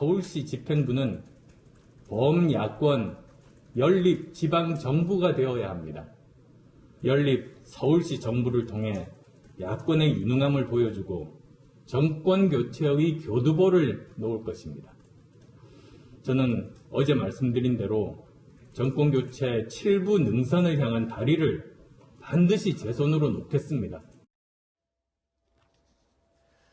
서울시 집행부는 범야권 연립 지방정부가 되어야 합니다. 연립 서울시 정부를 통해 야권의 유능함을 보여주고 정권교체의 교두보를 놓을 것입니다. 저는 어제 말씀드린 대로 정권교체 7부 능선을 향한 다리를 반드시 제 손으로 놓겠습니다.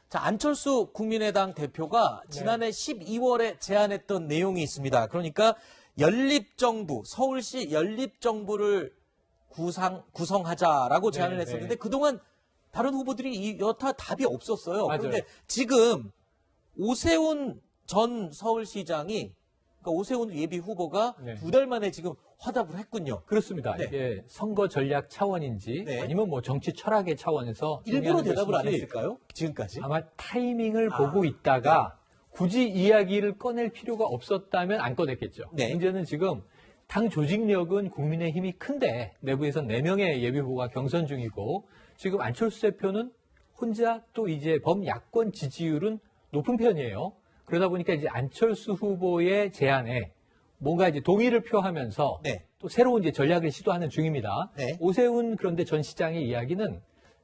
자, 안철수 국민의당 대표가 지난해 12월에 제안했던 내용이 있습니다. 그러니까 연립정부, 서울시 연립정부를 구성하자라고 제안을 했었는데 그동안 다른 후보들이 여타 답이 없었어요. 맞아요. 그런데 지금 오세훈 전 서울시장이, 그러니까 오세훈 예비 후보가 두 달 만에 지금 화답을 했군요. 그렇습니다. 네. 이게 선거 전략 차원인지 네. 아니면 뭐 정치 철학의 차원에서 일부러 대답을 안 것인지 했을까요? 지금까지? 아마 타이밍을 보고 있다가 굳이 이야기를 꺼낼 필요가 없었다면 안 꺼냈겠죠. 네. 문제는 지금 당 조직력은 국민의힘이 큰데 내부에서 4명의 예비후보가 경선 중이고 지금 안철수 대표는 혼자 또 이제 범야권 지지율은 높은 편이에요. 그러다 보니까 이제 안철수 후보의 제안에 뭔가 이제 동의를 표하면서 또 새로운 이제 전략을 시도하는 중입니다. 오세훈 그런데 전 시장의 이야기는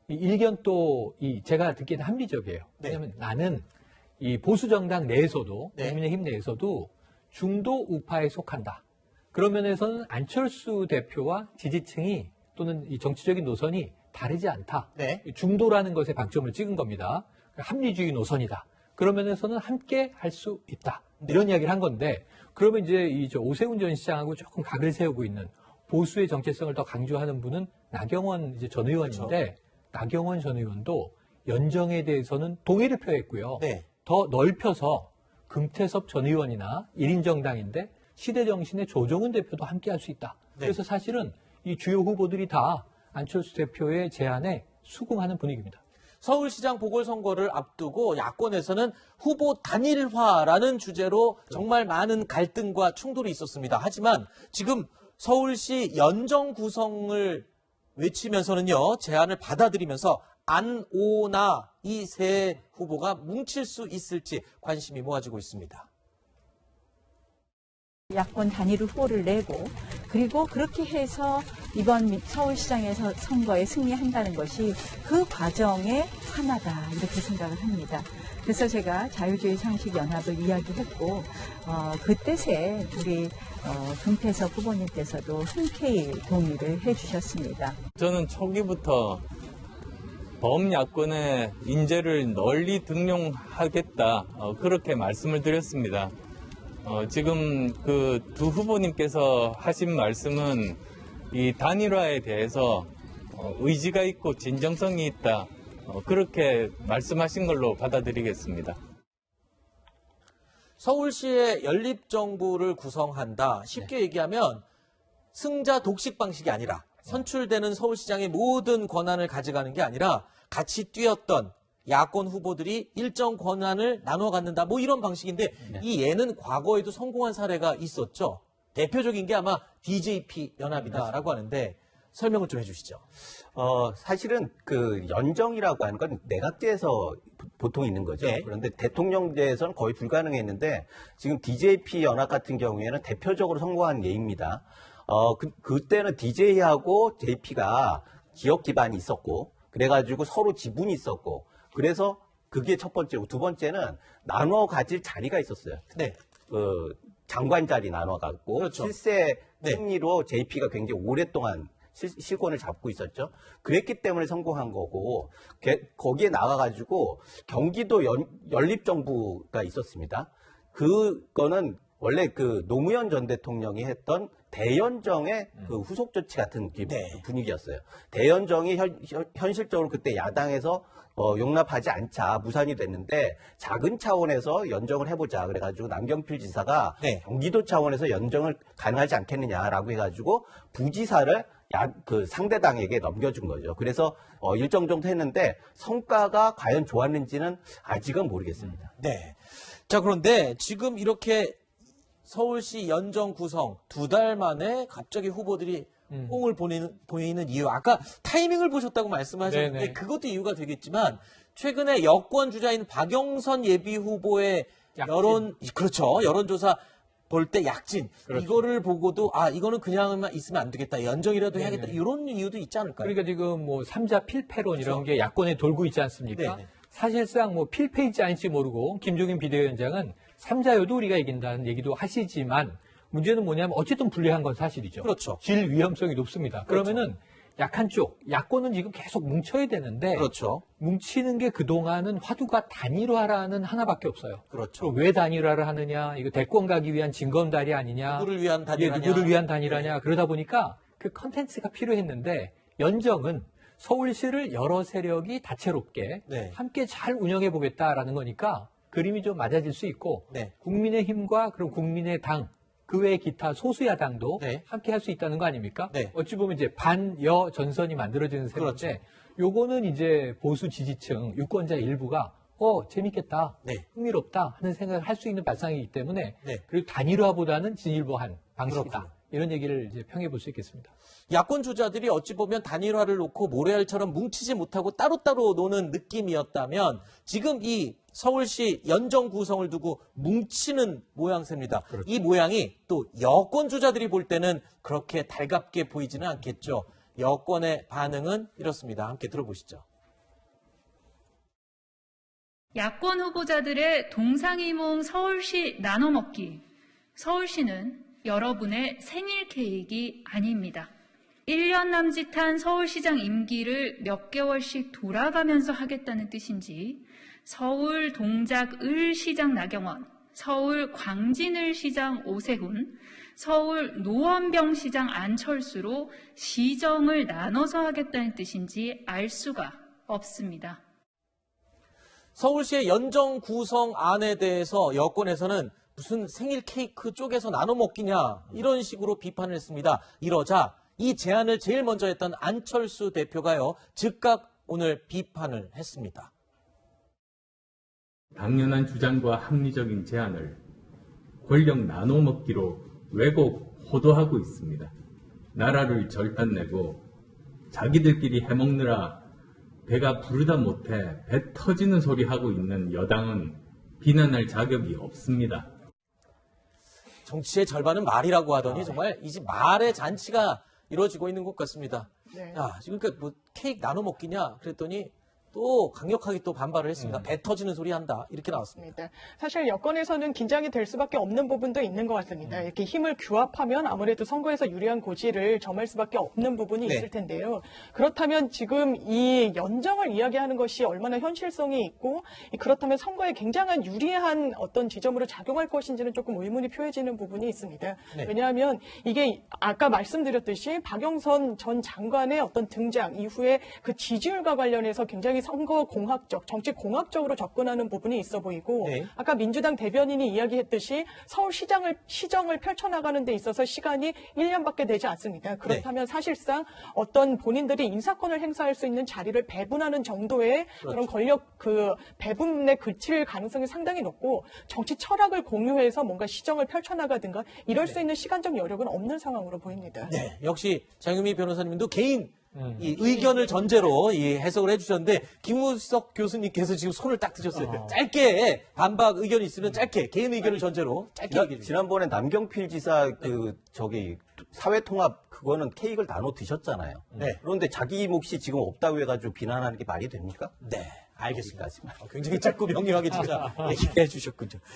이 일견 또 제가 듣기에는 합리적이에요. 왜냐하면 나는 이 보수 정당 내에서도 국민의힘 내에서도 중도 우파에 속한다. 그런 면에서는 안철수 대표와 지지층이 또는 이 정치적인 노선이 다르지 않다. 중도라는 것에 방점을 찍은 겁니다. 합리주의 노선이다. 그런 면에서는 함께 할 수 있다. 이런 이야기를 한 건데 그러면 이제 오세훈 전 시장하고 조금 각을 세우고 있는 보수의 정체성을 더 강조하는 분은 나경원 전 의원인데 나경원 전 의원도 연정에 대해서는 동의를 표했고요. 더 넓혀서 금태섭 전 의원이나 1인 정당인데 시대정신의 조정은 대표도 함께 할 수 있다. 그래서 사실은 이 주요 후보들이 다 안철수 대표의 제안에 수긍하는 분위기입니다. 서울시장 보궐선거를 앞두고 야권에서는 후보 단일화라는 주제로 정말 많은 갈등과 충돌이 있었습니다. 하지만 지금 서울시 연정 구성을 외치면서는요, 제안을 받아들이면서 안, 오, 나 이 세 후보가 뭉칠 수 있을지 관심이 모아지고 있습니다. 야권 단일 후보를 내고 그리고 그렇게 해서 이번 서울시장에서 선거에 승리한다는 것이 그 과정의 하나다 이렇게 생각을 합니다. 그래서 제가 자유주의 상식연합을 이야기했고 그 뜻에 우리 금태섭 후보님께서도 흔쾌히 동의를 해주셨습니다. 저는 초기부터 범야권의 인재를 널리 등용하겠다 그렇게 말씀을 드렸습니다. 지금 그 두 후보님께서 하신 말씀은 이 단일화에 대해서 의지가 있고 진정성이 있다. 그렇게 말씀하신 걸로 받아들이겠습니다. 서울시의 연립정부를 구성한다. 쉽게 얘기하면 승자 독식 방식이 아니라 선출되는 서울시장의 모든 권한을 가져가는 게 아니라 같이 뛰었던 야권 후보들이 일정 권한을 나눠 갖는다. 뭐 이런 방식인데 이 예는 과거에도 성공한 사례가 있었죠. 대표적인 게 아마 DJP 연합이다라고 하는데 설명을 좀 해주시죠. 사실은 그 연정이라고 하는 건 내각제에서 보통 있는 거죠. 그런데 대통령제에서는 거의 불가능했는데 지금 DJP 연합 같은 경우에는 대표적으로 성공한 예입니다. 그때는 DJ하고 JP가 지역 기반이 있었고 그래가지고 서로 지분이 있었고 그래서 그게 첫 번째고 두 번째는 나눠 가질 자리가 있었어요. 장관 자리 나눠 갖고 실세 승리로 JP가 굉장히 오랫동안 실권을 잡고 있었죠. 그랬기 때문에 성공한 거고 거기에 나가가지고 경기도 연립정부가 있었습니다. 그거는 원래 그 노무현 전 대통령이 했던 대연정의 그 후속 조치 같은 분위기였어요. 대연정이 현실적으로 그때 야당에서 용납하지 않자 무산이 됐는데 작은 차원에서 연정을 해보자 그래가지고 남경필 지사가 경기도 차원에서 연정을 가능하지 않겠느냐라고 해가지고 부지사를 그 상대당에게 넘겨준 거죠. 그래서 일정 정도 했는데 성과가 과연 좋았는지는 아직은 모르겠습니다. 자, 그런데 지금 이렇게 서울시 연정 구성 두 달 만에 갑자기 후보들이 뽕을 보이는 이유. 아까 타이밍을 보셨다고 말씀하셨는데 그것도 이유가 되겠지만 최근에 여권 주자인 박영선 예비 후보의 그렇죠. 여론조사 볼 때 약진. 그렇죠. 이거를 보고도 이거는 그냥만 있으면 안 되겠다. 연정이라도 해야겠다. 네네. 이런 이유도 있지 않을까요? 그러니까 지금 뭐 삼자 필패론 이런 게 야권에 돌고 있지 않습니까? 네네. 사실상 뭐 필패일지 아닐지 모르고 김종인 비대위원장은 삼자여도 우리가 이긴다는 얘기도 하시지만 문제는 뭐냐면 어쨌든 불리한 건 사실이죠. 그렇죠. 질 위험성이 높습니다. 그러면은 약한 쪽, 야권은 지금 계속 뭉쳐야 되는데 그렇죠. 뭉치는 게 그동안은 화두가 단일화라는 하나밖에 없어요. 그렇죠. 왜 단일화를 하느냐? 이거 대권 가기 위한 징검다리 아니냐? 누구를 위한 단일화냐? 누구를 위한 단일화냐? 그러다 보니까 그 컨텐츠가 필요했는데 연정은 서울시를 여러 세력이 다채롭게 네. 함께 잘 운영해 보겠다라는 거니까 그림이 좀 맞아질 수 있고 네. 국민의힘과 그럼 국민의당 그 외 기타 소수야당도 네. 함께 할 수 있다는 거 아닙니까? 네. 어찌 보면 이제 반여 전선이 만들어지는 셈인데 그렇죠. 요거는 이제 보수 지지층 유권자 일부가 재밌겠다, 네. 흥미롭다 하는 생각을 할 수 있는 발상이기 때문에 네. 그리고 단일화보다는 진일보한 방식이다. 그렇군요. 이런 얘기를 이제 평해 볼 수 있겠습니다. 야권 주자들이 어찌 보면 단일화를 놓고 모래알처럼 뭉치지 못하고 따로따로 노는 느낌이었다면 지금 이 서울시 연정 구성을 두고 뭉치는 모양새입니다. 그렇죠. 이 모양이 또 여권 주자들이 볼 때는 그렇게 달갑게 보이지는 않겠죠. 여권의 반응은 이렇습니다. 함께 들어보시죠. 야권 후보자들의 동상이몽 서울시 나눠먹기. 서울시는 여러분의 생일 케이크 아닙니다. 1년 남짓한 서울시장 임기를 몇 개월씩 돌아가면서 하겠다는 뜻인지 서울 동작 을시장 나경원, 서울 광진을시장 오세훈, 서울 노원병시장 안철수로 시정을 나눠서 하겠다는 뜻인지 알 수가 없습니다. 서울시의 연정 구성안에 대해서 여권에서는 무슨 생일 케이크 쪽에서 나눠 먹기냐 이런 식으로 비판을 했습니다. 이러자 이 제안을 제일 먼저 했던 안철수 대표가요. 즉각 오늘 비판을 했습니다. 당연한 주장과 합리적인 제안을 권력 나눠먹기로 왜곡 호도하고 있습니다. 나라를 절단내고 자기들끼리 해먹느라 배가 부르다 못해 배 터지는 소리 하고 있는 여당은 비난할 자격이 없습니다. 정치의 절반은 말이라고 하더니 정말 이 집 말의 잔치가 이루어지고 있는 것 같습니다. 네. 야, 지금 뭐 케이크 나눠 먹기냐 그랬더니 또 강력하게 또 반발을 했습니다. 배 터지는 소리 한다 이렇게 나왔습니다. 사실 여권에서는 긴장이 될 수밖에 없는 부분도 있는 것 같습니다. 이렇게 힘을 규합하면 아무래도 선거에서 유리한 고지를 점할 수밖에 없는 부분이 네. 있을 텐데요. 그렇다면 지금 이 연정을 이야기하는 것이 얼마나 현실성이 있고 그렇다면 선거에 굉장한 유리한 어떤 지점으로 작용할 것인지는 조금 의문이 표해지는 부분이 있습니다. 네. 왜냐하면 이게 아까 말씀드렸듯이 박영선 전 장관의 어떤 등장 이후에 그 지지율과 관련해서 굉장히 선거 공학적, 정치 공학적으로 접근하는 부분이 있어 보이고 네. 아까 민주당 대변인이 이야기했듯이 시정을 펼쳐나가는 데 있어서 시간이 1년밖에 되지 않습니다. 그렇다면 사실상 어떤 본인들이 인사권을 행사할 수 있는 자리를 배분하는 정도의 그런 권력 배분에 그칠 가능성이 상당히 높고 정치 철학을 공유해서 뭔가 시정을 펼쳐나가든가 이럴 수 있는 시간적 여력은 없는 상황으로 보입니다. 네, 역시 장유미 변호사님도 개인 이 의견을 전제로 이 해석을 해주셨는데 김우석 교수님께서 지금 손을 딱 드셨어요. 짧게 반박 의견이 있으면 짧게 개인 의견을 전제로 짧게 얘기해 주세요. 지난번에 남경필 지사 사회통합 그거는 케이크를 나눠 드셨잖아요. 네. 그런데 자기 몫이 지금 없다고 해가지고 비난하는 게 말이 됩니까? 네, 알겠습니다. 거기까지만. 굉장히 짧고 명료하게 진짜 얘기해 주셨군요.